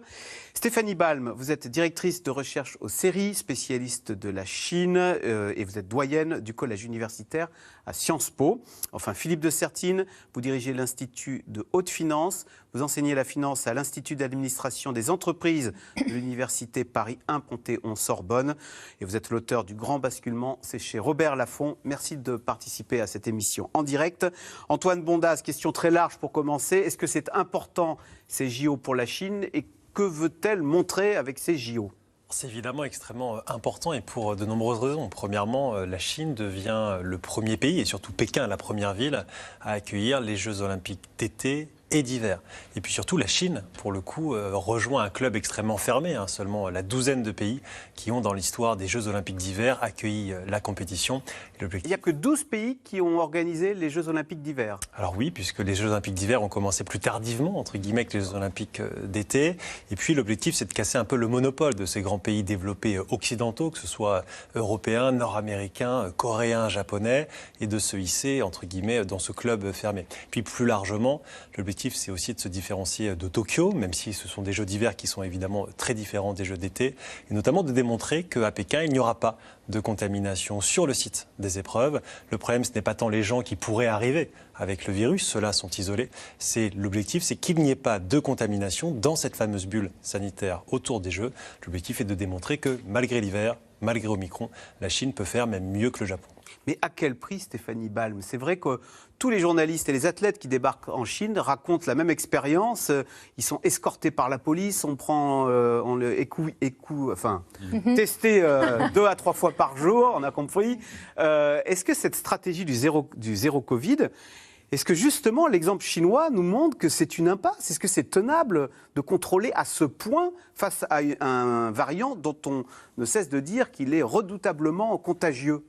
S7: Stéphanie Balm, vous êtes directrice de recherche au CERI, spécialiste de la Chine et vous êtes doyenne du collège universitaire à Sciences Po. Enfin, Philippe de Sertine, vous dirigez l'Institut de haute finance. Vous enseignez la finance à l'Institut d'administration des entreprises de l'Université Paris 1 Panthéon-Sorbonne. Et vous êtes l'auteur du Grand basculement, c'est chez Robert Laffont. Merci de participer à cette émission en direct. Antoine Bondaz, question très large pour commencer. Est-ce que c'est important ces JO pour la Chine et que veut-elle montrer avec ces JO ?
S8: C'est évidemment extrêmement important et pour de nombreuses raisons. Premièrement, la Chine devient le premier pays, et surtout Pékin, la première ville, à accueillir les Jeux Olympiques d'été et d'hiver. Et puis surtout, la Chine, pour le coup, rejoint un club extrêmement fermé, seulement la douzaine de pays qui ont, dans l'histoire des Jeux Olympiques d'hiver, accueilli la compétition.
S7: Il n'y a que 12 pays qui ont organisé les Jeux Olympiques d'hiver.
S8: Alors oui, puisque les Jeux Olympiques d'hiver ont commencé plus tardivement, entre guillemets, que les Jeux Olympiques d'été. Et puis l'objectif, c'est de casser un peu le monopole de ces grands pays développés occidentaux, que ce soit européens, nord-américains, coréens, japonais, et de se hisser, entre guillemets, dans ce club fermé. Puis plus largement, l'objectif, c'est aussi de se différencier de Tokyo, même si ce sont des Jeux d'hiver qui sont évidemment très différents des Jeux d'été, et notamment de démontrer qu'à Pékin, il n'y aura pas de contamination sur le site des épreuves. Le problème, ce n'est pas tant les gens qui pourraient arriver avec le virus, ceux-là sont isolés. L'objectif, c'est qu'il n'y ait pas de contamination dans cette fameuse bulle sanitaire autour des Jeux. L'objectif est de démontrer que malgré l'hiver, malgré Omicron, la Chine peut faire même mieux que le Japon.
S7: Mais à quel prix, Stéphanie Balm? C'est vrai que tous les journalistes et les athlètes qui débarquent en Chine racontent la même expérience. Ils sont escortés par la police, on les testé 2 à 3 fois par jour, on a compris. Est-ce que cette stratégie du zéro Covid, est-ce que justement l'exemple chinois nous montre que c'est une impasse? Est-ce que c'est tenable de contrôler à ce point face à un variant dont on ne cesse de dire qu'il est redoutablement contagieux?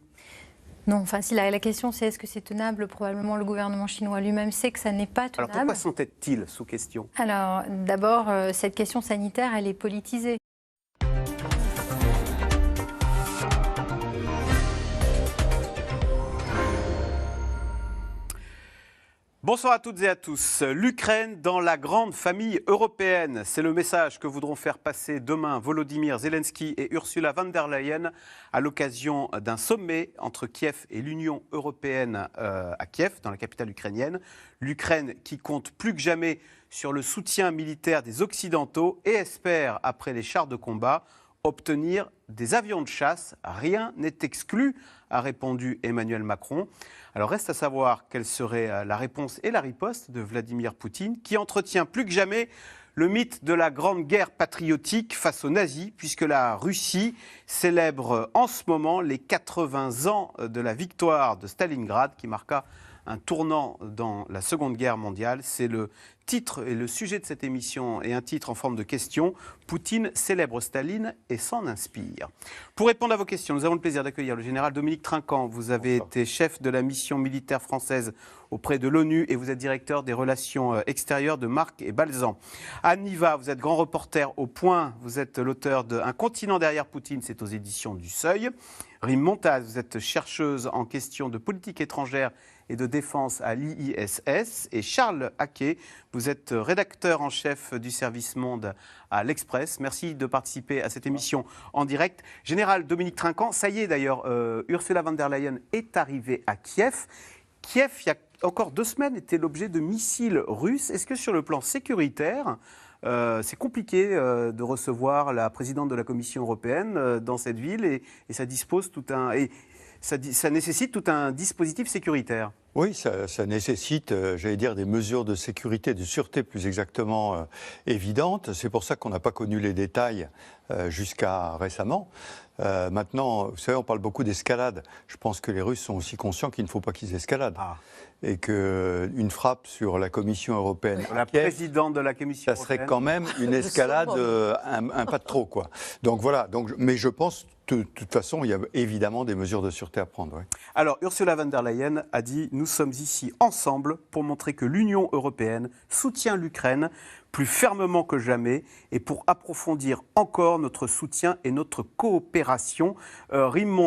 S9: Non, enfin, si la question c'est est-ce que c'est tenable, probablement le gouvernement chinois lui-même sait que ça n'est pas tenable.
S7: Alors pourquoi s'entête-t-il sous question?
S9: Alors d'abord, cette question sanitaire, elle est politisée.
S7: Bonsoir à toutes et à tous. L'Ukraine dans la grande famille européenne. C'est le message que voudront faire passer demain Volodymyr Zelensky et Ursula von der Leyen à l'occasion d'un sommet entre Kiev et l'Union européenne à Kiev, dans la capitale ukrainienne. L'Ukraine qui compte plus que jamais sur le soutien militaire des Occidentaux et espère, après les chars de combat, obtenir des avions de chasse. Rien n'est exclu, a répondu Emmanuel Macron. Alors reste à savoir quelle serait la réponse et la riposte de Vladimir Poutine, qui entretient plus que jamais le mythe de la grande guerre patriotique face aux nazis, puisque la Russie célèbre en ce moment les 80 ans de la victoire de Stalingrad, qui marqua un tournant dans la Seconde Guerre mondiale. C'est le titre et le sujet de cette émission et un titre en forme de question. Poutine célèbre Staline et s'en inspire. Pour répondre à vos questions, nous avons le plaisir d'accueillir le général Dominique Trinquant. Vous avez été chef de la mission militaire française auprès de l'ONU et vous êtes directeur des relations extérieures de Marc et Balzan. Anne Niva, vous êtes grand reporter au Point. Vous êtes l'auteur de Un continent derrière Poutine, c'est aux éditions du Seuil. Rim Montaz, vous êtes chercheuse en questions de politique étrangère et de défense à l'IISS. Et Charles Haquet, vous êtes rédacteur en chef du service Monde à l'Express. Merci de participer à cette émission en direct. Général Dominique Trinquant, ça y est d'ailleurs, Ursula von der Leyen est arrivée à Kiev. Kiev, il y a encore 2 semaines, était l'objet de missiles russes. Est-ce que sur le plan sécuritaire, c'est compliqué de recevoir la présidente de la Commission européenne dans cette ville et ça dispose tout un... Ça nécessite tout un dispositif sécuritaire.
S10: Oui, ça nécessite, j'allais dire, des mesures de sécurité, de sûreté plus exactement évidentes. C'est pour ça qu'on n'a pas connu les détails jusqu'à récemment. Maintenant, vous savez, on parle beaucoup d'escalade. Je pense que les Russes sont aussi conscients qu'il ne faut pas qu'ils escaladent. Et qu'une frappe sur la Commission européenne,
S7: la présidente de la Commission
S10: européenne, ça serait quand même une escalade, un pas de trop, quoi. Donc voilà. Mais je pense de toute façon, il y a évidemment des mesures de sûreté à prendre. Oui.
S7: Alors, Ursula von der Leyen a dit « Nous sommes ici ensemble pour montrer que l'Union européenne soutient l'Ukraine plus fermement que jamais et pour approfondir encore notre soutien et notre coopération. »